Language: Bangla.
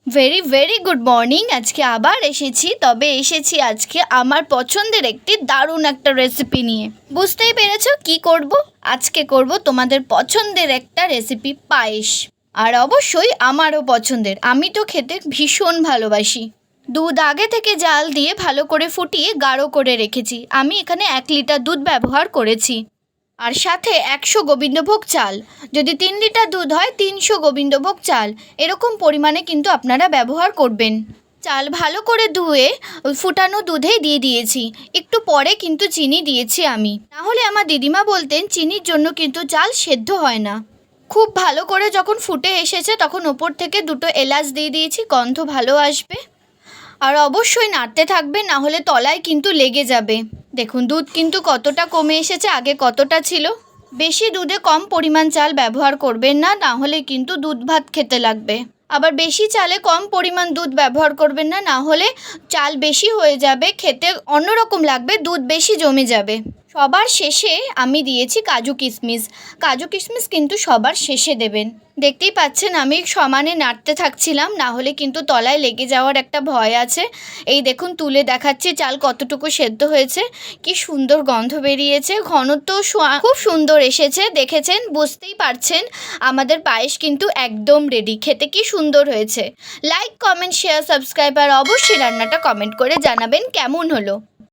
Very very good morning. আজকে আবার এসেছি, তবে এসেছি আজকে আমার পছন্দের একটি দারুণ একটা রেসিপি নিয়ে। বুঝতেই পেরেছো কি করব? আজকে করব তোমাদের পছন্দের একটা রেসিপি, পায়েস। আর অবশ্যই আমারও পছন্দের, আমি তো খেতে ভীষণ ভালোবাসি। দুধ আগে থেকে জাল দিয়ে ভালো করে ফুটিয়ে গাঢ় করে রেখেছি। আমি এখানে 1 লিটার দুধ ব্যবহার করেছি। আর সাথে 100 গোবিন্দভোগ চাল। যদি 3 লিটার দুধ হয় 300 গোবিন্দভোগ চাল, এরকম পরিমাণে কিন্তু আপনারা ব্যবহার করবেন। চাল ভালো করে ধুয়ে ফুটানো দুধেই দিয়ে দিয়েছি। একটু পরে কিন্তু চিনি দিয়েছি আমি, নাহলে আমার দিদিমা বলতেন চিনির জন্য কিন্তু চাল সেদ্ধ হয় না। খুব ভালো করে যখন ফুটে এসেছে তখন ওপর থেকে 2টো এলাচ দিয়ে দিয়েছি, গন্ধ ভালো আসবে। আর অবশ্যই নাড়তে থাকবে, না হলে তলায় কিন্তু লেগে যাবে। দেখুন দুধ কিন্তু কতটা কমে এসেছে, আগে কতটা ছিল। বেশি দুধে কম পরিমাণ চাল ব্যবহার করবেন না, না হলে কিন্তু দুধ ভাত খেতে লাগবে। আবার বেশি চালে কম পরিমাণ দুধ ব্যবহার করবেন না, না হলে চাল বেশি হয়ে যাবে, খেতে অন্যরকম লাগবে, দুধ বেশি জমে যাবে। সবার শেষে আমি দিয়েছি কাজু কিশমিশ। কাজু কিশমিশ কিন্তু সবার শেষে দেবেন। দেখতেই পাচ্ছেন আমি সমানে নাড়তে থাকছিলাম, না হলে কিন্তু তলায় লেগে যাওয়ার একটা ভয় আছে। এই দেখুন তুলে দেখাচ্ছি চাল কতটুকু সেদ্ধ হয়েছে, কি সুন্দর গন্ধ বেরিয়েছে, ঘনত্ব খুব সুন্দর এসেছে। দেখেছেন, বুঝতেই পারছেন আমাদের পায়েস কিন্তু একদম রেডি। খেতে কি সুন্দর হয়েছে। লাইক, কমেন্ট, শেয়ার, সাবস্ক্রাইব আর অবশ্যই রান্নাটা কমেন্ট করে জানাবেন কেমন হলো।